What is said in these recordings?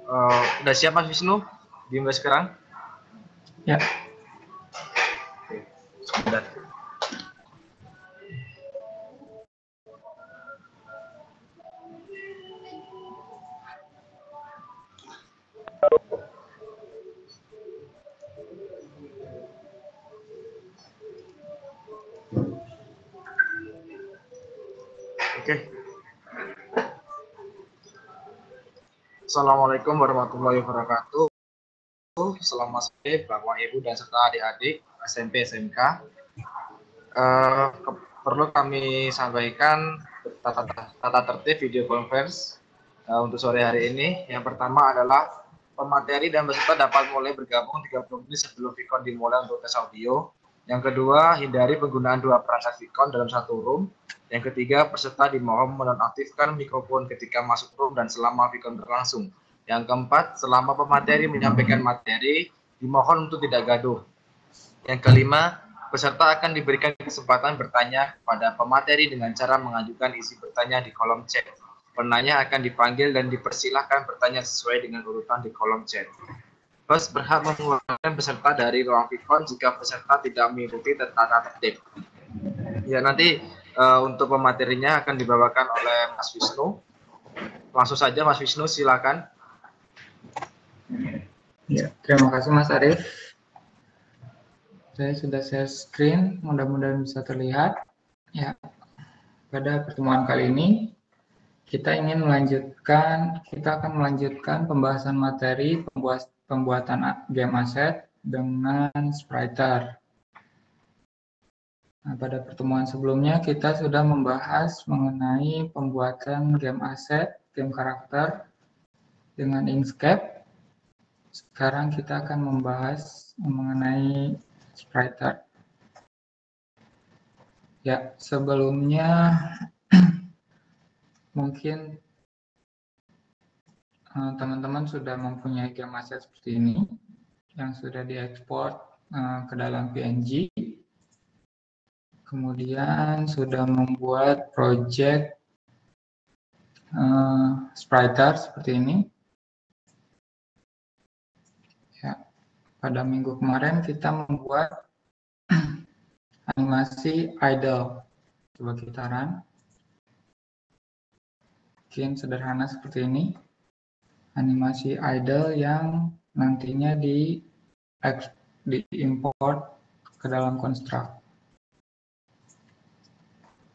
Udah siap Mas Wisnu? Dimulai sekarang? Ya. Oke, sebentar. Oke. Assalamualaikum warahmatullahi wabarakatuh. Selamat sore Bapak Ibu dan serta adik-adik SMP SMK. Perlu kami sampaikan tata tertib video conference untuk sore hari ini. Yang pertama adalah pemateri dan peserta dapat mulai bergabung 30 menit sebelum Vicon dimulai untuk tes audio. Yang kedua, hindari penggunaan dua perangkat Vicon dalam satu room. Yang ketiga, peserta dimohon menonaktifkan mikrofon ketika masuk room dan selama Vicon berlangsung. Yang keempat, selama pemateri menyampaikan materi, dimohon untuk tidak gaduh. Yang kelima, peserta akan diberikan kesempatan bertanya kepada pemateri dengan cara mengajukan isi bertanya di kolom chat. Penanya akan dipanggil dan dipersilahkan bertanya sesuai dengan urutan di kolom chat. Host berhak mengeluarkan peserta dari ruang Vicon jika peserta tidak mengikuti tata tertib. Ya, nanti untuk pematerinya akan dibawakan oleh Mas Wisnu. Langsung saja Mas Wisnu, silakan. Ya, terima kasih Mas Arief. Saya sudah share screen, mudah-mudahan bisa terlihat. Ya, pada pertemuan kali ini kita akan melanjutkan pembahasan materi pembuatan game aset dengan Spriter. Nah, pada pertemuan sebelumnya kita sudah membahas mengenai pembuatan game aset, game karakter dengan Inkscape. Sekarang kita akan membahas mengenai Spriter. Ya, sebelumnya mungkin teman-teman sudah mempunyai game aset seperti ini yang sudah diekspor ke dalam PNG. Kemudian sudah membuat project Spriter seperti ini. Ya, pada minggu kemarin kita membuat animasi idle. Coba kita run. Mungkin sederhana seperti ini. Animasi idle yang nantinya diimport ke dalam construct.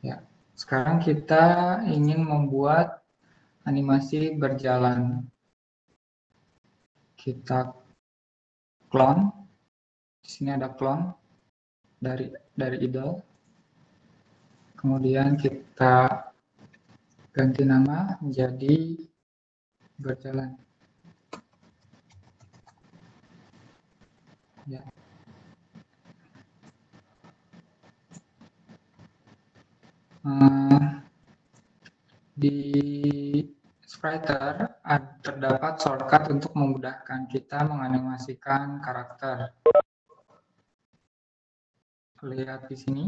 Ya, sekarang kita ingin membuat animasi berjalan. Kita clone. Di sini ada clone dari idle. Kemudian kita ganti nama menjadi berjalan. Ya. Di Spriter terdapat shortcut untuk memudahkan kita menganimasikan karakter. Lihat di sini,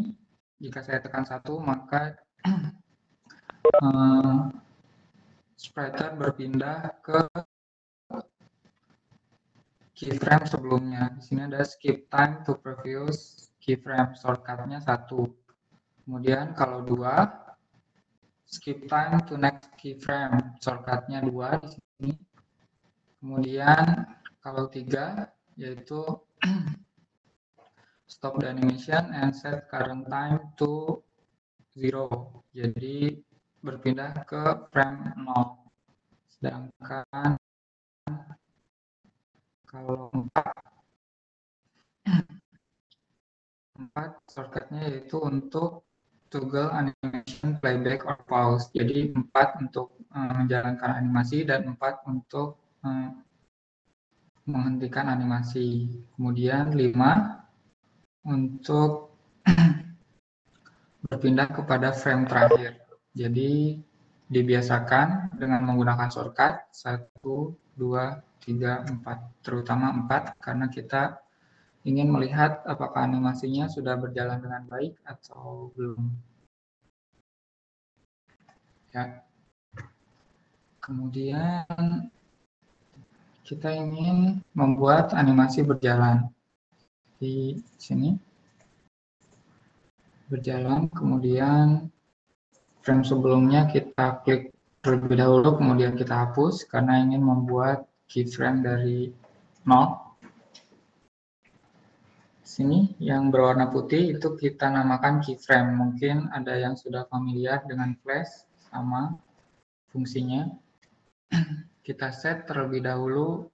jika saya tekan 1 maka Spriter berpindah ke keyframe sebelumnya. Di sini ada skip time to previous keyframe, shortcutnya 1. Kemudian kalau 2, skip time to next keyframe, shortcutnya 2 di sini. Kemudian kalau 3 yaitu stop the animation and set current time to 0. Jadi berpindah ke frame 0. Sedangkan kalau 4 shortcutnya yaitu untuk toggle animation playback or pause. Jadi 4 untuk menjalankan animasi dan 4 untuk menghentikan animasi. Kemudian 5 untuk berpindah kepada frame terakhir. Jadi dibiasakan dengan menggunakan shortcut 1, 2, 3, 4. Terutama 4 karena kita ingin melihat apakah animasinya sudah berjalan dengan baik atau belum. Ya. Kemudian kita ingin membuat animasi berjalan. Di sini berjalan, kemudian frame sebelumnya kita klik terlebih dahulu, kemudian kita hapus karena ingin membuat keyframe dari 0. Sini yang berwarna putih itu kita namakan keyframe. Mungkin ada yang sudah familiar dengan Flash sama fungsinya. Kita set terlebih dahulu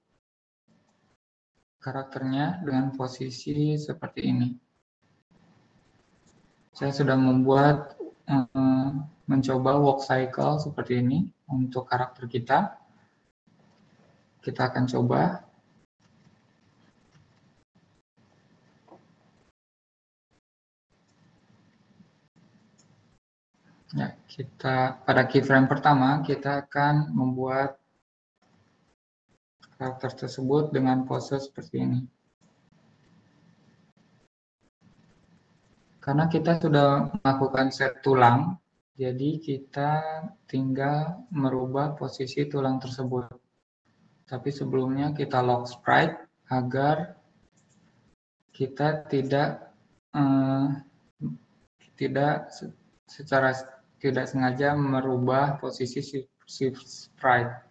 karakternya dengan posisi seperti ini. Saya sudah membuat mencoba walk cycle seperti ini untuk karakter kita. Kita akan coba. Ya, kita pada keyframe pertama kita akan membuat karakter tersebut dengan pose seperti ini. Karena kita sudah melakukan set tulang, jadi kita tinggal merubah posisi tulang tersebut. Tapi sebelumnya kita lock sprite agar kita tidak secara tidak sengaja merubah posisi si sprite.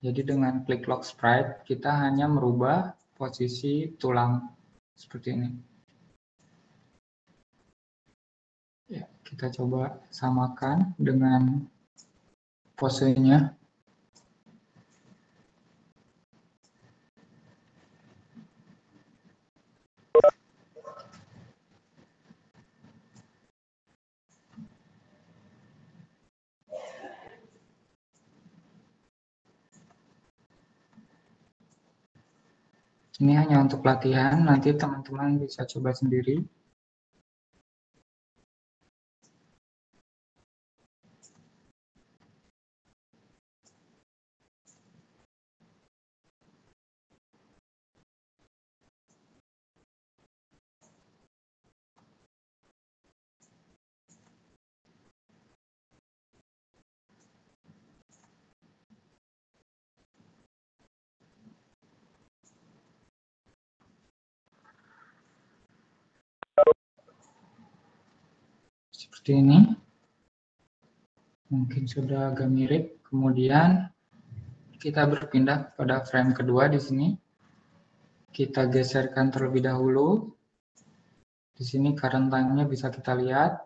Jadi dengan klik lock sprite kita hanya merubah posisi tulang seperti ini. Ya, kita coba samakan dengan posenya. Ini hanya untuk latihan, nanti teman-teman bisa coba sendiri. Seperti ini. Mungkin sudah agak mirip. Kemudian kita berpindah pada frame kedua di sini. Kita geserkan terlebih dahulu. Di sini current time-nya bisa kita lihat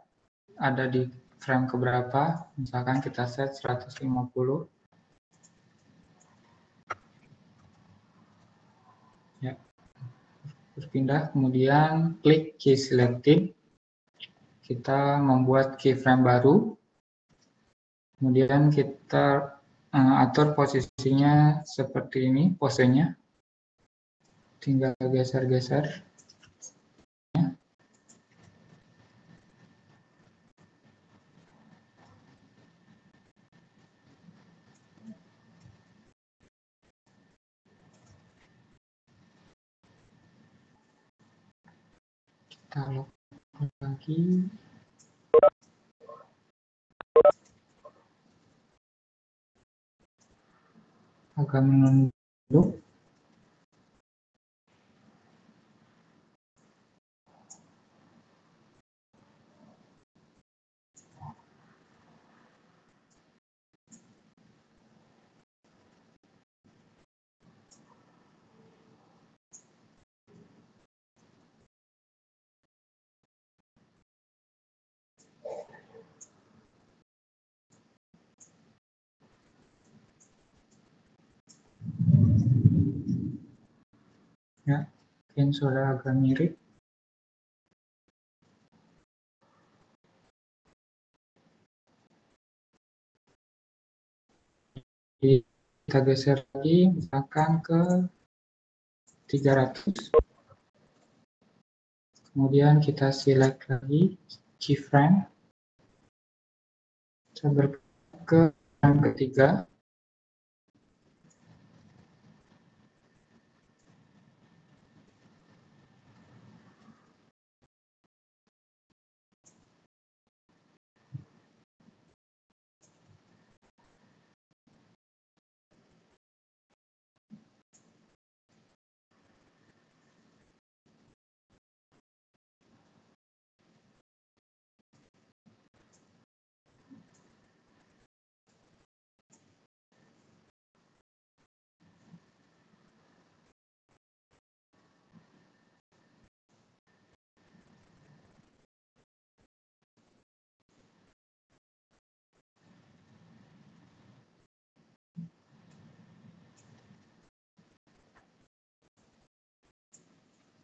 ada di frame keberapa. Misalkan kita set 150. Ya. Berpindah, kemudian klik key selected. Kita membuat keyframe baru. Kemudian kita atur posisinya seperti ini, posenya. Tinggal geser-geser. Kita lock lagi. Agak menunduk. Ya, mungkin sudah agak mirip. Kita geser lagi, misalkan ke 300. Kemudian kita select lagi keyframe. Kita berpindah ke frame ketiga.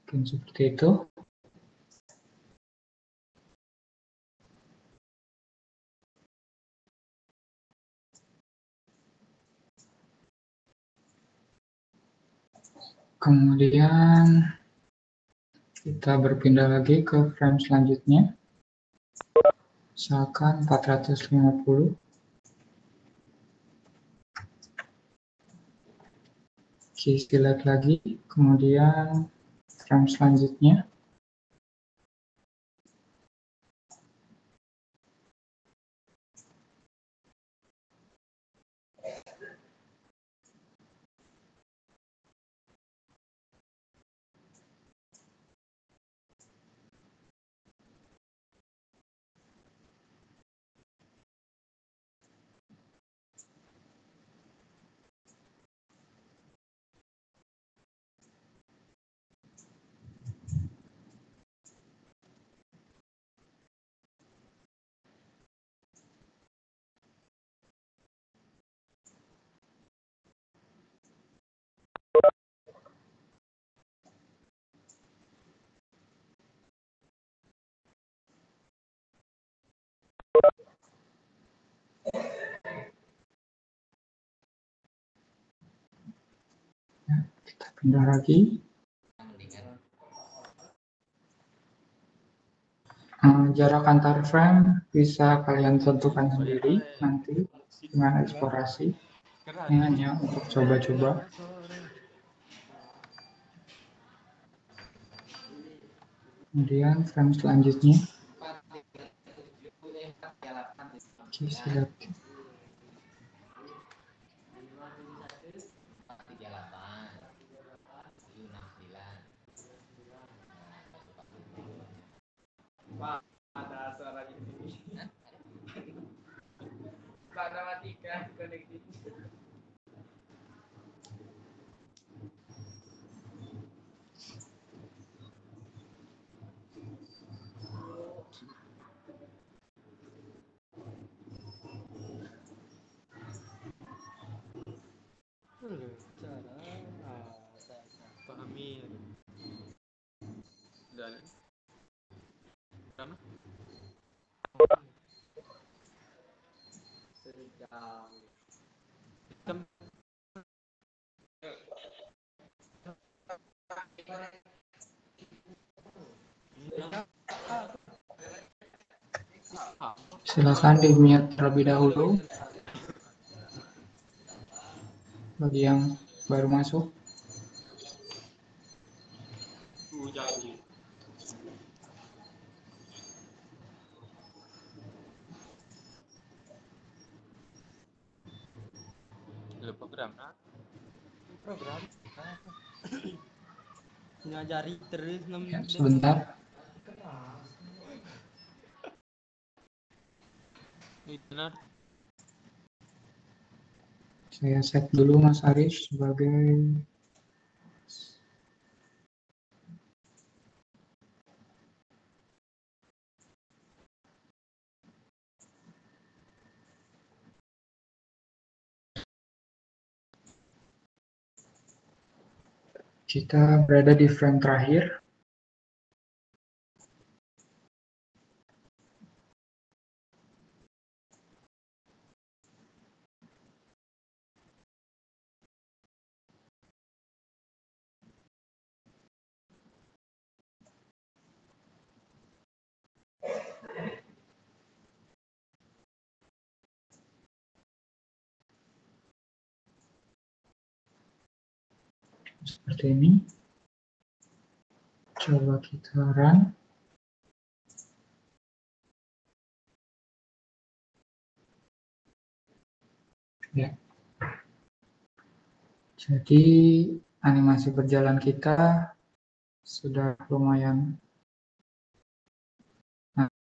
Mungkin seperti itu. Kemudian kita berpindah lagi ke frame selanjutnya. Misalkan 450. Oke, select lagi. Kemudian frame selanjutnya. Kita pindah lagi. Jarak antar frame bisa kalian tentukan sendiri nanti dengan eksplorasi. Ini hanya untuk coba-coba. Kemudian frame selanjutnya. Oke, select. Ada suara di sini. Ada matikan koneksi. Pahami. Dan Silakan di-mute terlebih dahulu bagi yang baru masuk. program ngajari terus Ya, sebentar. benar. Saya set dulu Mas Arif sebagai kita berada di frame terakhir. Seperti ini. Coba kita run. Ya. Jadi animasi berjalan kita sudah lumayan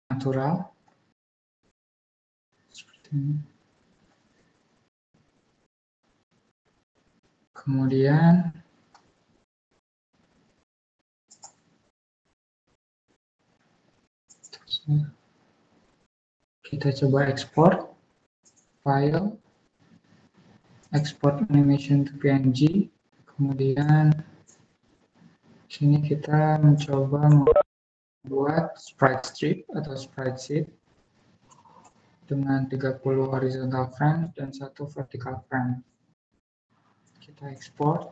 natural. Seperti ini. Kemudian kita coba ekspor file, export animation to PNG, kemudian Sini kita mencoba membuat sprite strip atau sprite sheet dengan 30 horizontal frame dan 1 vertical frame. Kita ekspor.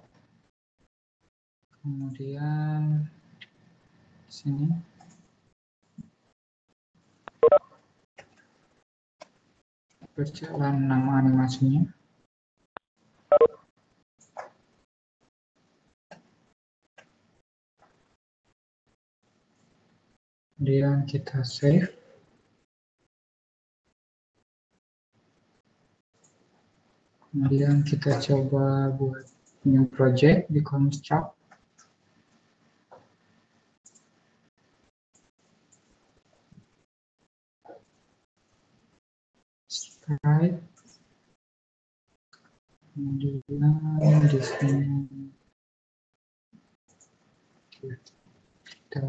Kemudian sini berjalan nama animasinya. Kemudian kita save. Kemudian kita coba buat new project di Construct. Sprite. Kemudian di sini kita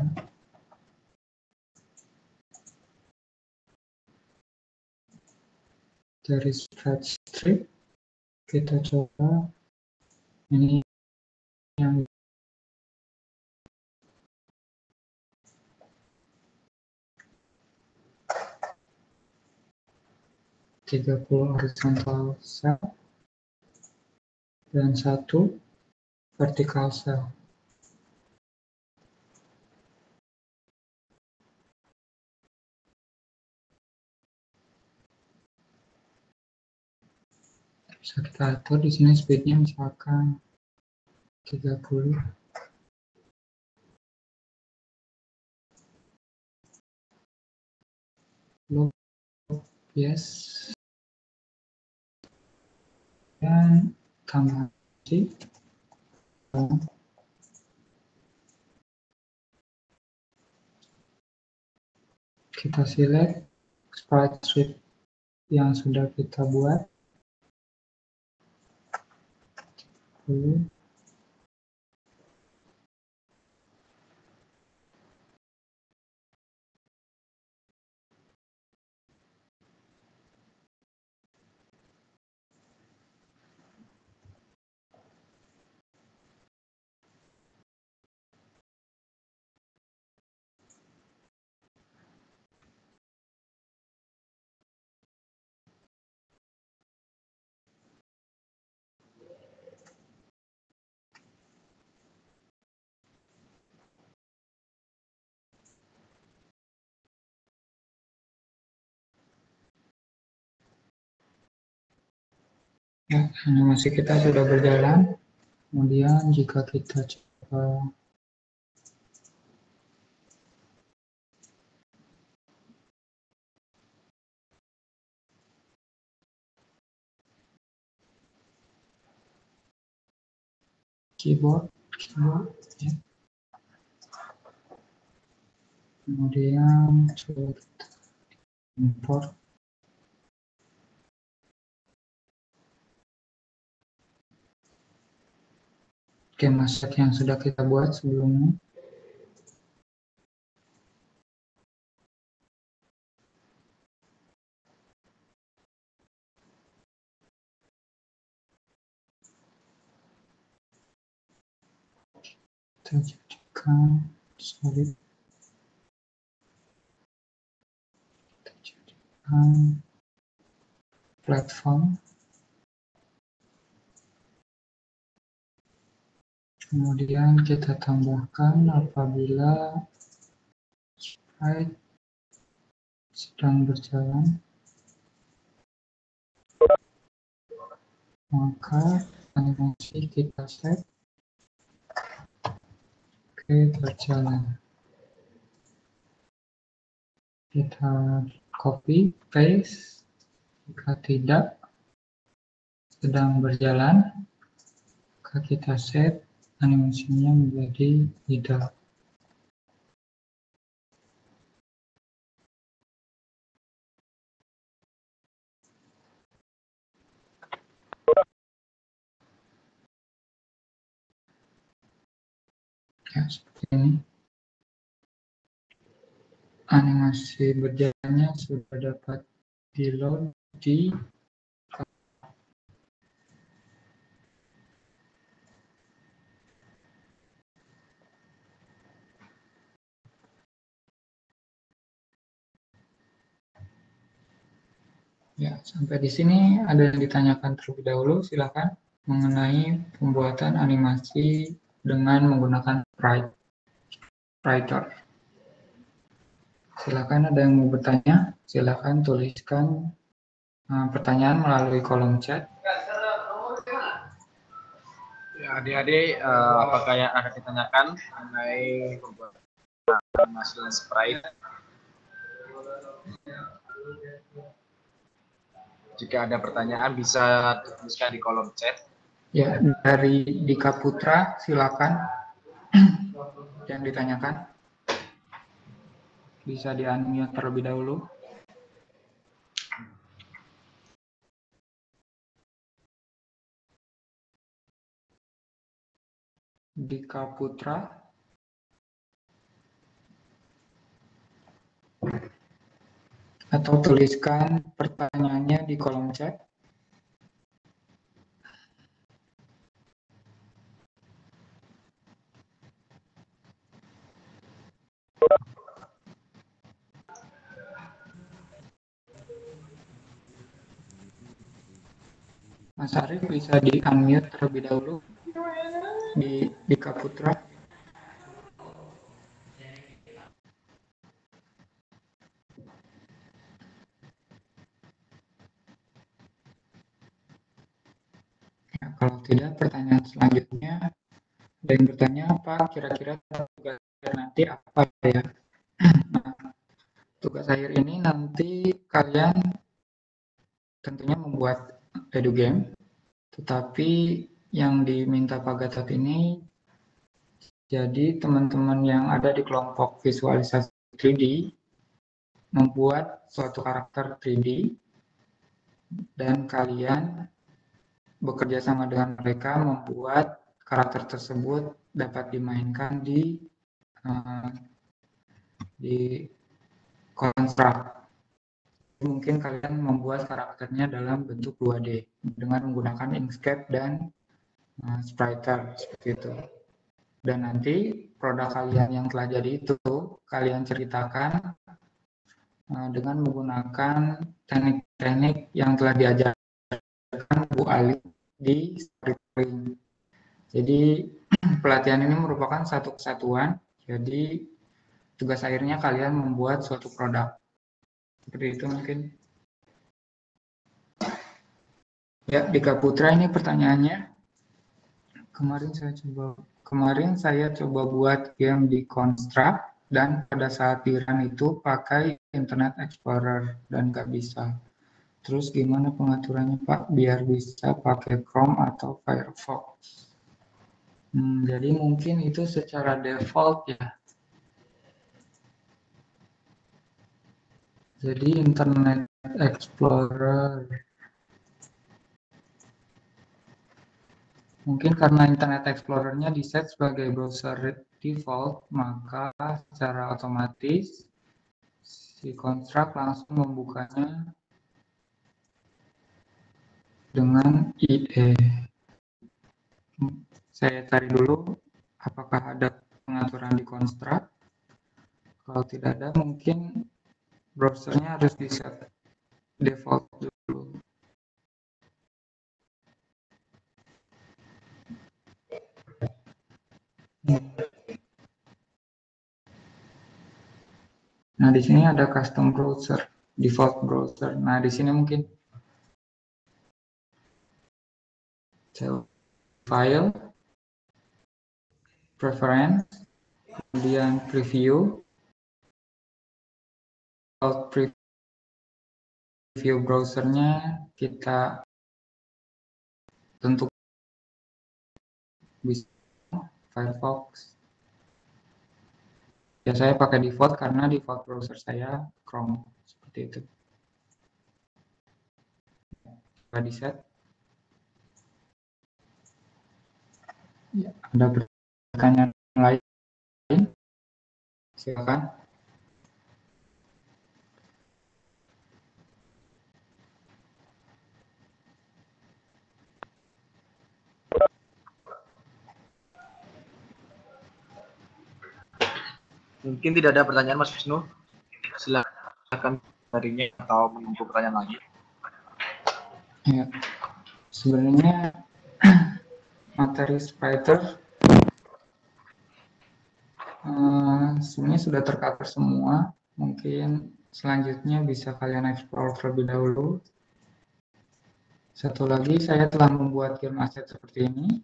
dari sprite strip kita coba ini yang 30 horizontal cell dan 1 vertical cell. Bisa kita atur di sini speednya misalkan 30. Loop, yes. Dan tambah sih. Kita select sprite strip yang sudah kita buat. Ya, animasi kita sudah berjalan. Kemudian jika kita coba keyboard ya. Kemudian coba kita import. Masak yang sudah kita buat sebelumnya. Kita jadikan solid. Kita jadikan platform. Kemudian kita tambahkan apabila sprite sedang berjalan, maka animasi kita set ke berjalan. Kita copy paste. Jika tidak sedang berjalan, maka kita set animasinya menjadi idle. Ya, seperti ini. Animasi berjalannya sudah dapat di-load di Ya, sampai di sini ada yang ditanyakan terlebih dahulu, silakan mengenai pembuatan animasi dengan menggunakan Writer. Silakan ada yang mau bertanya, silakan tuliskan pertanyaan melalui kolom chat. Ya, adik-adik, apakah yang akan ditanyakan mengenai pembuatan animasi dan sprite? Jika ada pertanyaan bisa tuliskan di kolom chat. Ya, dari Dika Putra, silakan yang ditanyakan. Bisa di-unmute terlebih dahulu. Dika Putra. Atau tuliskan pertanyaannya di kolom chat. Mas Arief bisa di-unmute terlebih dahulu di Dika Putra. Ya, kalau tidak, pertanyaan selanjutnya ada yang bertanya apa kira-kira tugas nanti apa ya? Nah, tugas akhir ini nanti kalian tentunya membuat edu game, tetapi yang diminta Pak Gatot ini jadi teman-teman yang ada di kelompok visualisasi 3D membuat suatu karakter 3D dan kalian bekerja sama dengan mereka membuat karakter tersebut dapat dimainkan di konstruk. Mungkin kalian membuat karakternya dalam bentuk 2D dengan menggunakan Inkscape dan Spriter seperti itu. Dan nanti produk kalian yang telah jadi itu kalian ceritakan dengan menggunakan teknik-teknik yang telah diajarkan Bu Ali di storytelling. Jadi pelatihan ini merupakan satu kesatuan. Jadi tugas akhirnya kalian membuat suatu produk. Seperti itu mungkin. Ya, Dika Putra ini pertanyaannya. Kemarin saya coba buat game di Construct dan pada saat di run itu pakai Internet Explorer dan nggak bisa. Terus gimana pengaturannya Pak biar bisa pakai Chrome atau Firefox? Jadi mungkin itu secara default ya. Jadi Internet Explorer. Mungkin karena Internet Explorer-nya di-set sebagai browser default, maka secara otomatis si Construct langsung membukanya dengan IE. Saya cari dulu apakah ada pengaturan di Construct. Kalau tidak ada, mungkin browsernya harus di-set default dulu. Nah, di sini ada custom browser, default browser. Nah, di sini mungkin file, preference, kemudian preview, preview browsernya kita tentukan bisa Firefox. Ya saya pakai default karena default browser saya Chrome seperti itu. Coba di set. Ya, ada pertanyaan lain? Silakan. Mungkin tidak ada pertanyaan Mas Wisnu. Silakan darinya atau menunggu pertanyaan lagi. Ya, sebenarnya materi Spriter sebenarnya sudah tercover semua. Mungkin selanjutnya bisa kalian explore terlebih dahulu. Satu lagi, saya telah membuat game asset seperti ini.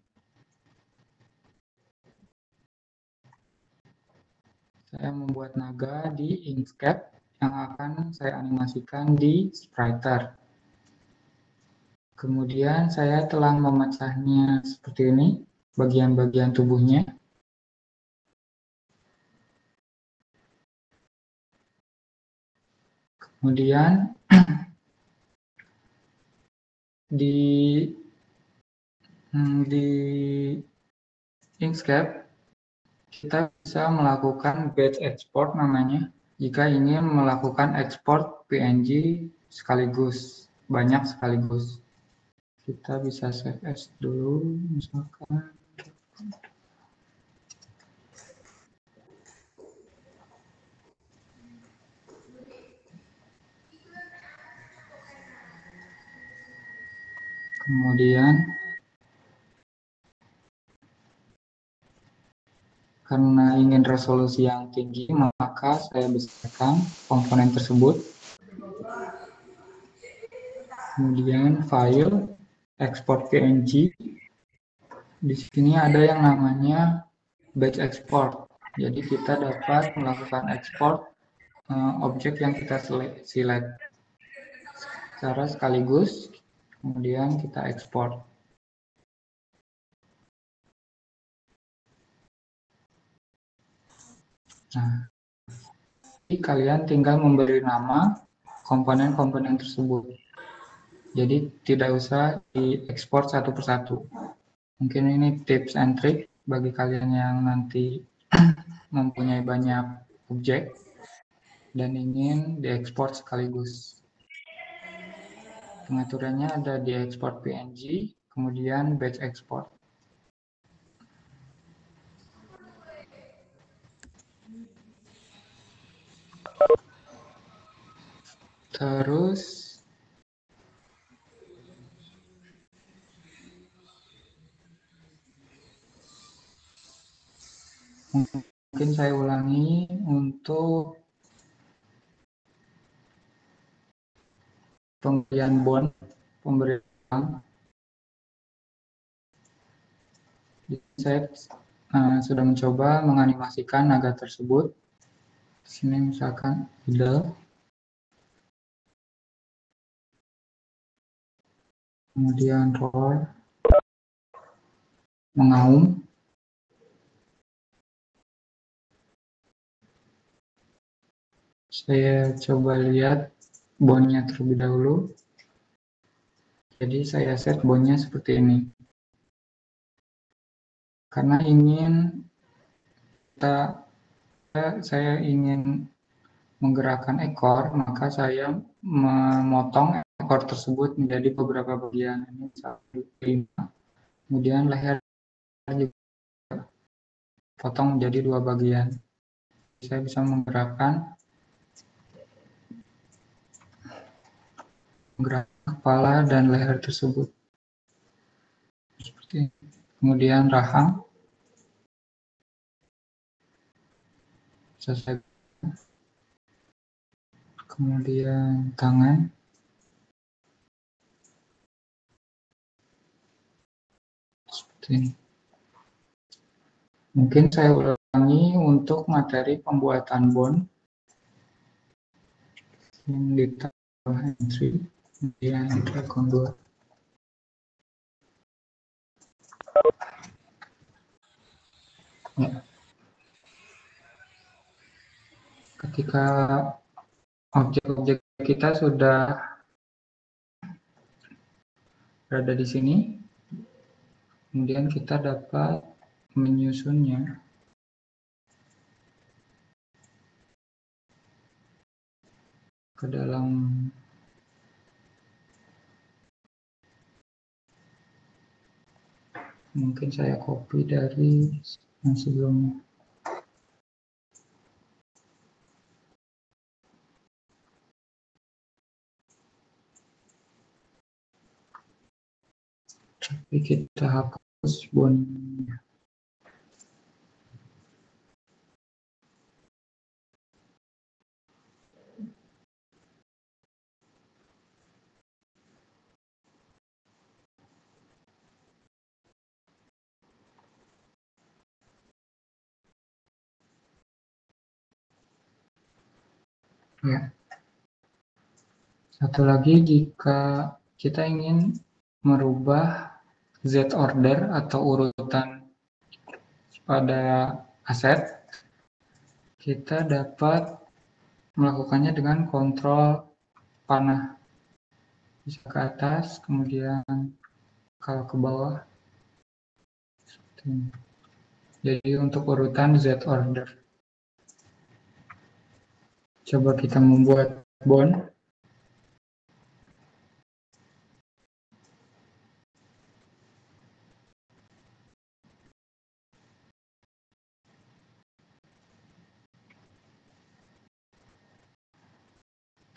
Saya membuat naga di Inkscape yang akan saya animasikan di Spriter. Kemudian saya telah memecahnya seperti ini, bagian-bagian tubuhnya. Kemudian di Inkscape kita bisa melakukan batch export namanya jika ingin melakukan ekspor PNG sekaligus, banyak sekaligus. Kita bisa save as dulu misalkan. Kemudian karena ingin resolusi yang tinggi, maka saya besarkan komponen tersebut. Kemudian file, export PNG. Di sini ada yang namanya batch export. Jadi kita dapat melakukan ekspor objek yang kita select secara sekaligus, kemudian kita ekspor. Nah, jadi kalian tinggal memberi nama komponen-komponen tersebut. Jadi tidak usah diekspor satu persatu. Mungkin ini tips and trick bagi kalian yang nanti mempunyai banyak objek dan ingin diekspor sekaligus. Pengaturannya ada di ekspor PNG, kemudian batch export. Terus mungkin saya ulangi untuk pemberian bond, pemberian bank. Saya sudah mencoba menganimasikan naga tersebut. Di sini misalkan idle, kemudian roar, mengaum. Saya coba lihat bondnya terlebih dahulu. Jadi saya set bondnya seperti ini. Karena saya ingin menggerakkan ekor, maka saya memotong ekor tersebut menjadi beberapa bagian. Ini 1, 5. Kemudian leher juga potong menjadi 2 bagian. Saya bisa menggerakkan kepala dan leher tersebut. Seperti ini. Kemudian rahang. Selesai. Kemudian tangan. Seperti ini. Mungkin saya ulangi untuk materi pembuatan bond. Yang ditambah entry. Kemudian Dragon 2. Ya. Ketika objek-objek kita sudah berada di sini, kemudian kita dapat menyusunnya. Ke dalam mungkin saya copy dari yang sebelumnya. Tapi kita hapus bonnya. Ya. Satu lagi, jika kita ingin merubah Z order atau urutan pada aset, kita dapat melakukannya dengan kontrol panah. Bisa ke atas, kemudian kalau ke bawah. Seperti ini. Jadi untuk urutan Z order. Coba kita membuat bond.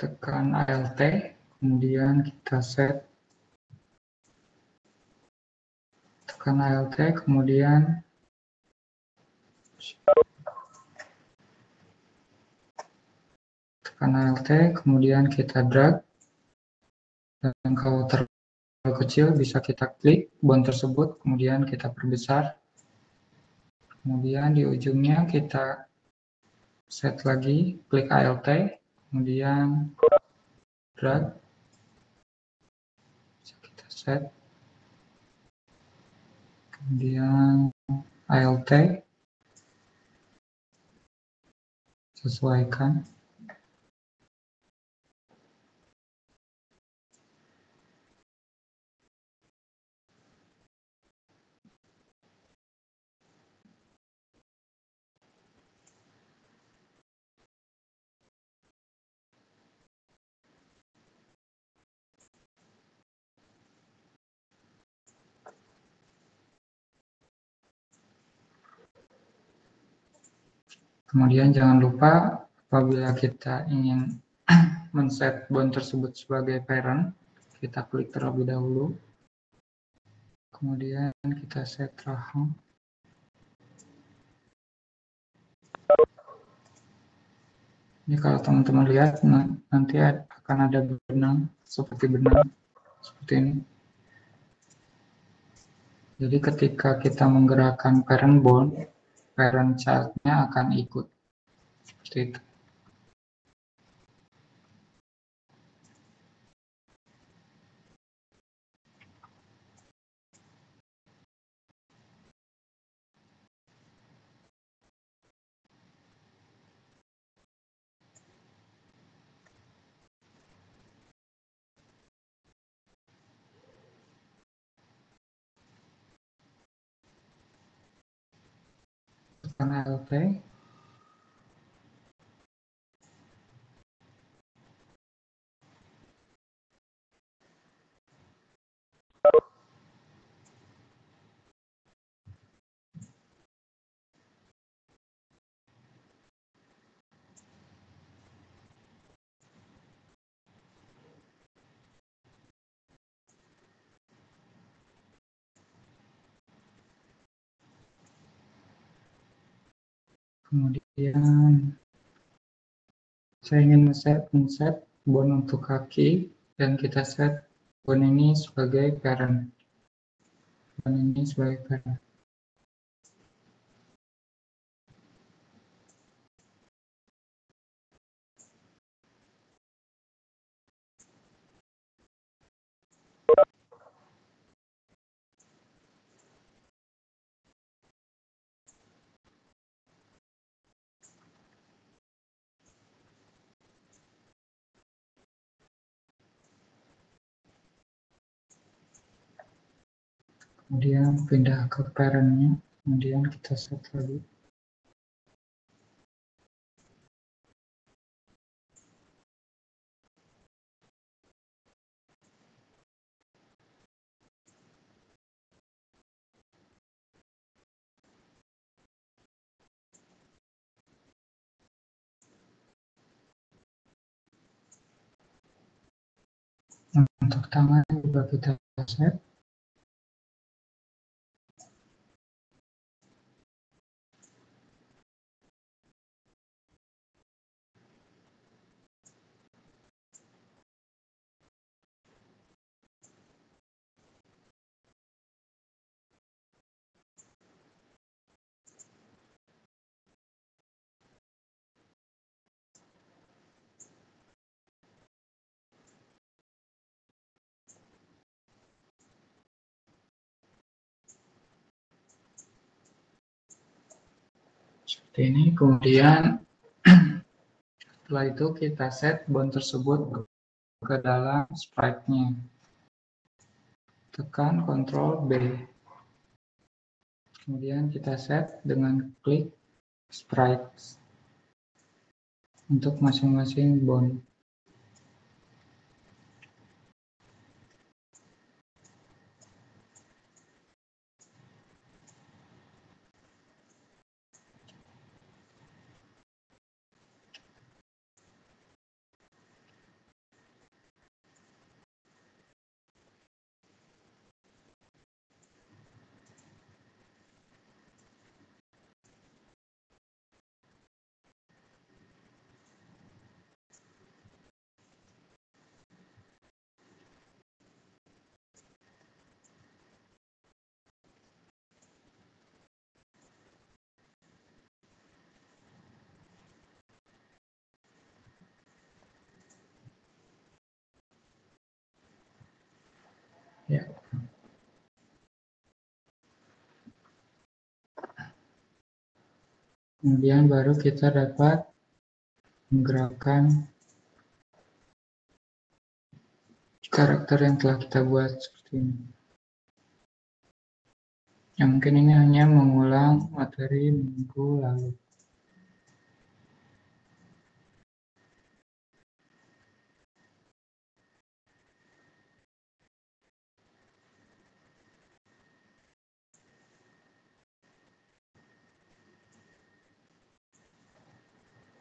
Tekan Alt, kemudian kita set. Tekan Alt, kemudian tekan Alt, kemudian kita drag. Dan kalau terlalu kecil bisa kita klik bond tersebut, kemudian kita perbesar. Kemudian di ujungnya kita set lagi, klik Alt, kemudian drag. Bisa kita set. Kemudian Alt, sesuaikan. Kemudian jangan lupa apabila kita ingin men-set bond tersebut sebagai parent, kita klik terlebih dahulu. Kemudian kita set rahang. Ini kalau teman-teman lihat nanti akan ada benang seperti ini. Jadi ketika kita menggerakkan parent bond, parent child-nya akan ikut. Seperti itu. Tekan Alt. Kemudian saya ingin men-set bond untuk kaki dan kita set bond ini sebagai parent. Bond ini sebagai parent. Kemudian pindah ke parentnya, kemudian kita set lagi. Untuk tangan juga kita set. ini. Kemudian setelah itu kita set bond tersebut ke dalam sprite-nya. Tekan Ctrl B. Kemudian kita set dengan klik sprites untuk masing-masing bond. Ya. Kemudian baru kita dapat menggerakkan karakter yang telah kita buat seperti ini. Ya, mungkin ini hanya mengulang materi minggu lalu.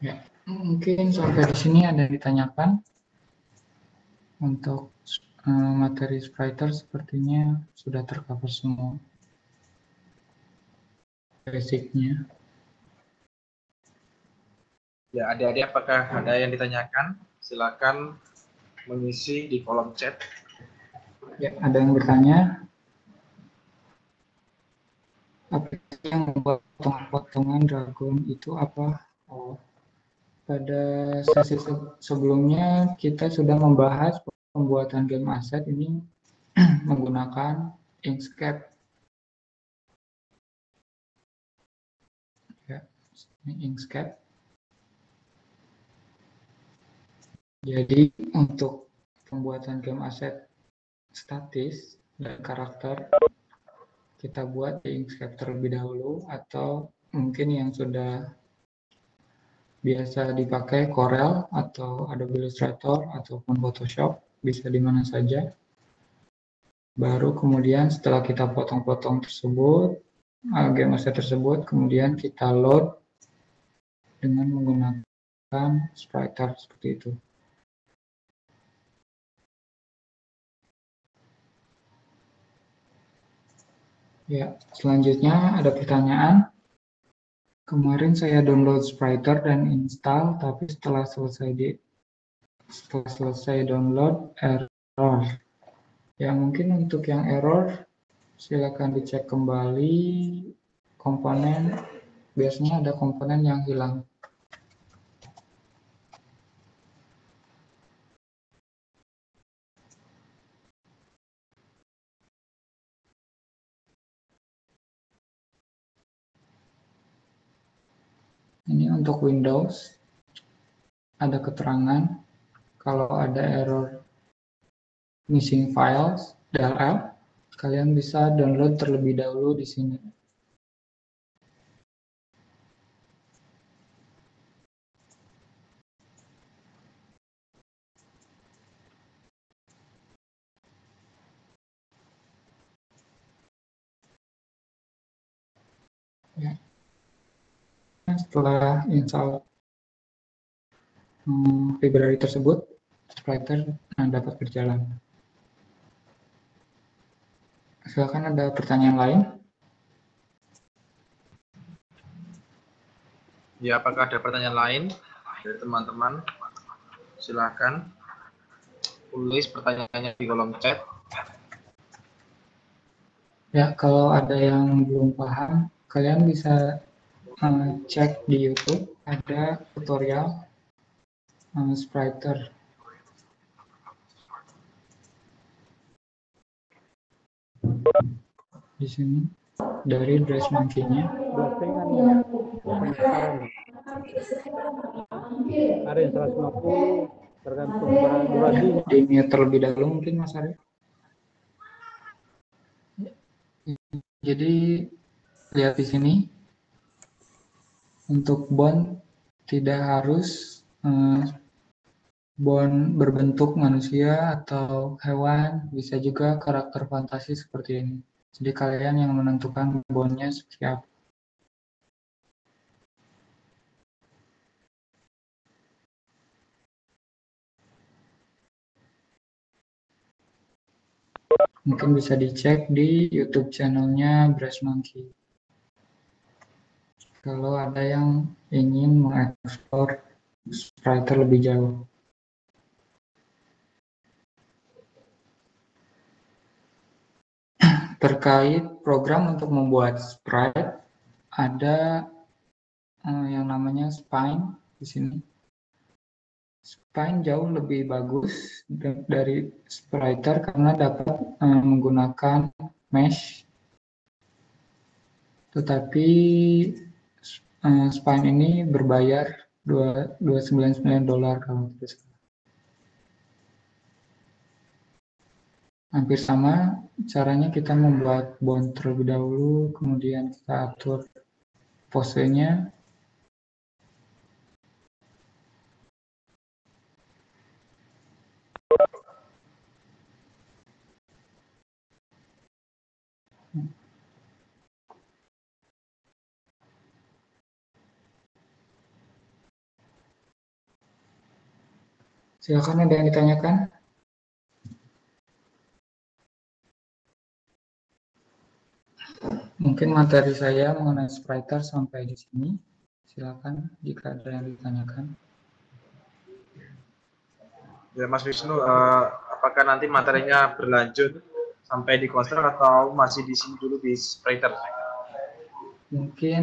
Ya, mungkin sampai di sini ada yang ditanyakan. Untuk materi spriter sepertinya sudah tercover semua basicnya. Ya, adik-adik apakah ada yang ditanyakan? Silakan mengisi di kolom chat. Ya, ada yang bertanya, aplikasi yang membuat potongan-potongan dragon itu apa? Oh, pada sesi sebelumnya kita sudah membahas pembuatan game asset ini menggunakan Inkscape. Ya, ini Inkscape. Jadi untuk pembuatan game asset statis dan karakter kita buat di Inkscape terlebih dahulu, atau mungkin yang sudah biasa dipakai Corel atau Adobe Illustrator ataupun Photoshop, bisa di mana saja. Baru kemudian setelah kita potong-potong tersebut, game asset tersebut, kemudian kita load dengan menggunakan spriter seperti itu. Ya, selanjutnya ada pertanyaan. Kemarin saya download Spriter dan install, tapi setelah selesai download error. Ya, mungkin untuk yang error silakan dicek kembali komponen. Biasanya ada komponen yang hilang. Ini untuk Windows, ada keterangan kalau ada error missing files, DLL, kalian bisa download terlebih dahulu di sini. Ya. Setelah install library tersebut, Spriter dapat berjalan. Silakan, ada pertanyaan lain? Ya, apakah ada pertanyaan lain dari teman-teman? Silakan tulis pertanyaannya di kolom chat. Ya, kalau ada yang belum paham, kalian bisa cek di YouTube, ada tutorial Spriter. Di sini dari Dress Monkey-nya. Dosengan ya, pendaftaran ada yang 150 tergantung pada durasinya. Di mute terlebih dahulu mungkin Mas Arif. Jadi lihat di sini untuk bond tidak harus bond berbentuk manusia atau hewan, bisa juga karakter fantasi seperti ini. Jadi kalian yang menentukan bondnya seperti apa. Mungkin bisa dicek di YouTube channelnya Brass Monkey. Kalau ada yang ingin mengeksplor sprite lebih jauh. Terkait program untuk membuat sprite, ada yang namanya Spine di sini. Spine jauh lebih bagus dari Spriter karena dapat menggunakan mesh. Tetapi Spine ini berbayar $299 kalau tidak salah. Hampir sama caranya, kita membuat bond terlebih dahulu, kemudian kita atur posenya. Silakan, ada yang ditanyakan? Mungkin materi saya mengenai Spriter sampai di sini. Silakan jika ada yang ditanyakan. Ya Mas Wisnu, apakah nanti materinya berlanjut sampai di konstruk atau masih di sini dulu di Spriter? Mungkin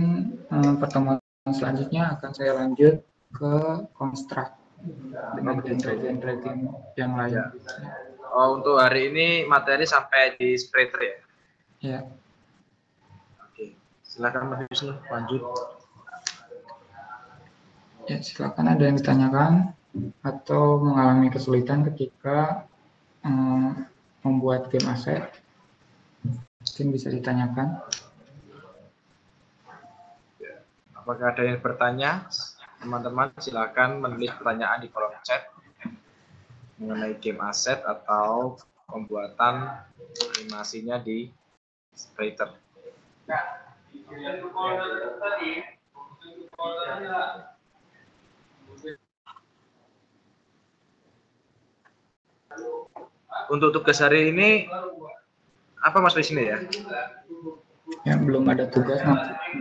pertemuan selanjutnya akan saya lanjut ke konstruk dengan genre-genre yang lain. Ya. Oh, untuk hari ini materi sampai di Spriter ya? Ya. Oke, silakan Mas Wisnu lanjut. Ya, silakan, ada yang ditanyakan atau mengalami kesulitan ketika membuat game aset, mungkin bisa ditanyakan. Apakah ada yang bertanya? Teman-teman silakan menulis pertanyaan di kolom chat mengenai game aset atau pembuatan animasinya di Spriter. Untuk tugas hari ini apa Mas Wisnu ya? Ya, belum ada tugas,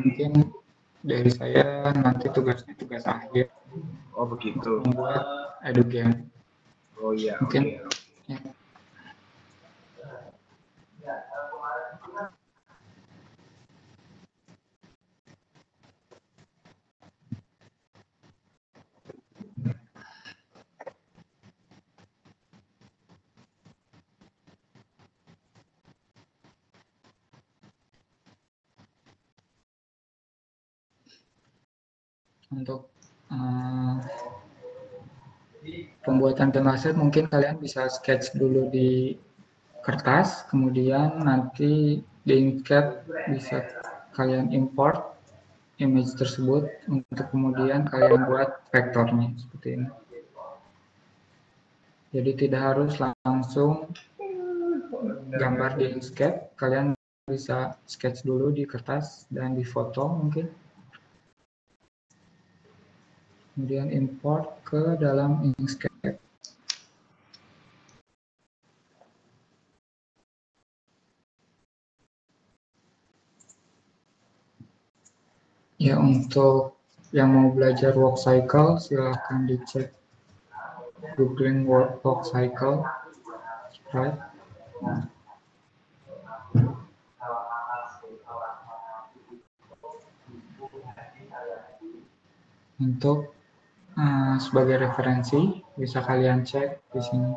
mungkin dari saya nanti tugasnya tugas akhir. Oh begitu. Membuat edugame. Oh iya. Mungkin. Okay. Ya. Untuk pembuatan game aset mungkin kalian bisa sketch dulu di kertas, kemudian nanti di Inkscape bisa kalian import image tersebut untuk kemudian kalian buat vektornya seperti ini. Jadi tidak harus langsung gambar di Inkscape, kalian bisa sketch dulu di kertas dan di foto mungkin. Kemudian import ke dalam Inkscape. Ya, untuk yang mau belajar work cycle silahkan dicek googling work cycle sprite. Untuk sebagai referensi bisa kalian cek di sini.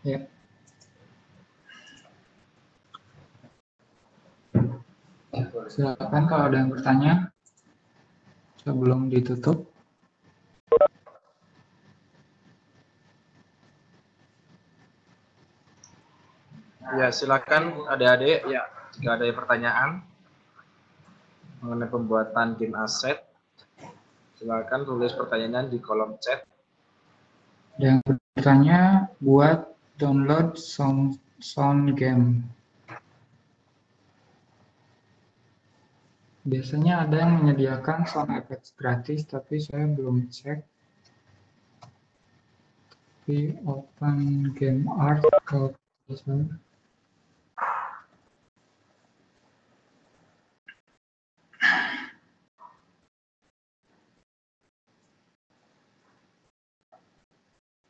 Ya. Silakan kalau ada yang bertanya sebelum ditutup. Ya, silakan adik-adik ya, jika ada pertanyaan mengenai pembuatan game aset, silakan tulis pertanyaan di kolom chat. Yang bertanya buat download sound game. Biasanya ada yang menyediakan sound effects gratis, tapi saya belum cek. Tapi open game art kalau bisa.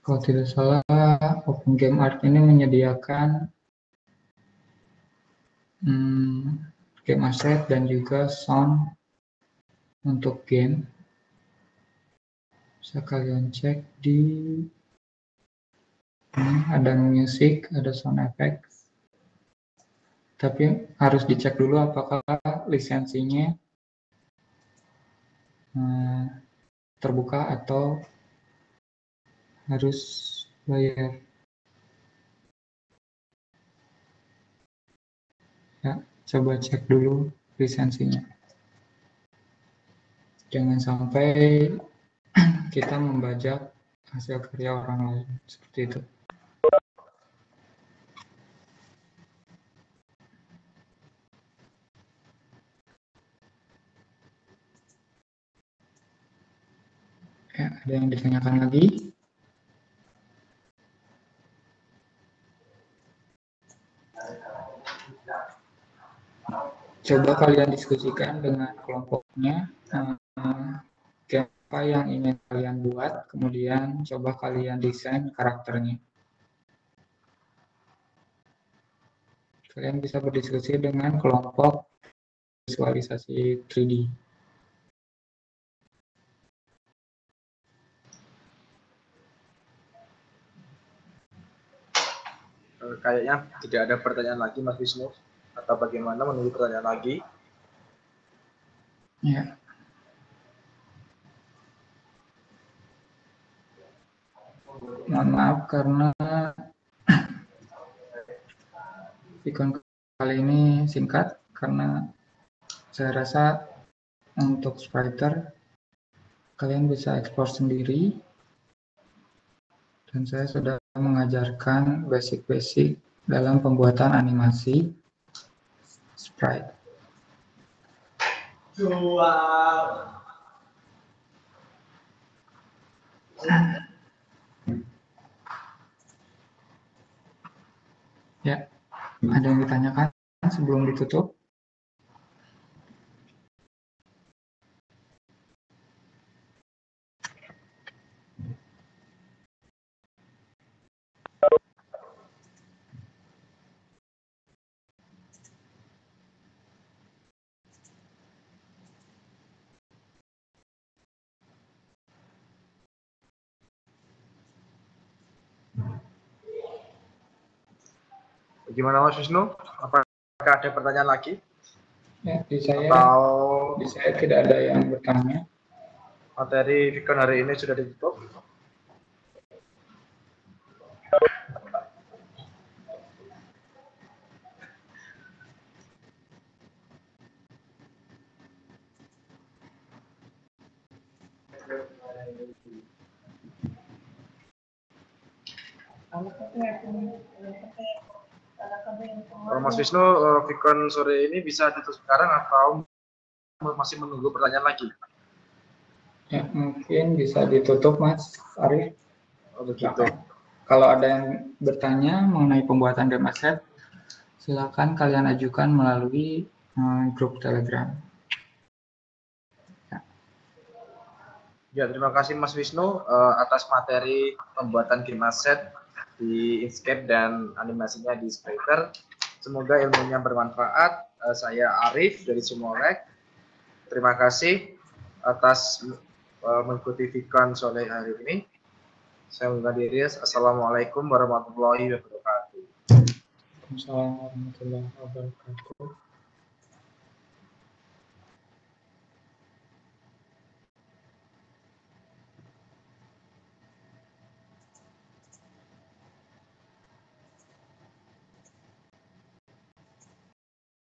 Kalau tidak salah, Open Game Art ini menyediakan game asset dan juga sound untuk game. Bisa kalian cek di ini, ada music, ada sound effects. Tapi harus dicek dulu apakah lisensinya terbuka atau harus bayar. Ya, coba cek dulu lisensinya. Jangan sampai kita membajak hasil karya orang lain seperti itu. Ya, ada yang ditanyakan lagi? Coba kalian diskusikan dengan kelompoknya apa yang ingin kalian buat, kemudian coba kalian desain karakternya. Kalian bisa berdiskusi dengan kelompok visualisasi 3D. Kayaknya tidak ada pertanyaan lagi, Mas Wisnu. Atau bagaimana, menunggu pertanyaan lagi? Ya. Mohon maaf karena Vicon kali ini singkat, karena saya rasa untuk Spriter kalian bisa ekspor sendiri, dan saya sudah mengajarkan basic-basic dalam pembuatan animasi sprite. Ya, ada yang ditanyakan sebelum ditutup? Bagaimana, Mas Wisnu? Apakah ada pertanyaan lagi? Ya, di Atau saya tidak ada yang bertanya. materi Vicon hari ini sudah ditutup? Kalau Mas Wisnu, Vicon sore ini bisa ditutup sekarang atau masih menunggu pertanyaan lagi? Ya, mungkin bisa ditutup, Mas Arif. Oh, begitu. Kalau ada yang bertanya mengenai pembuatan game asset, silakan kalian ajukan melalui grup Telegram. Ya, terima kasih Mas Wisnu atas materi pembuatan game asset di Inkscape dan animasinya di Spriter. Semoga ilmunya bermanfaat. Saya Arif dari Sumolek. Terima kasih atas mengikuti Vicon sore hari ini. Saya undur diri. Assalamualaikum warahmatullahi wabarakatuh. Assalamualaikum warahmatullahi wabarakatuh.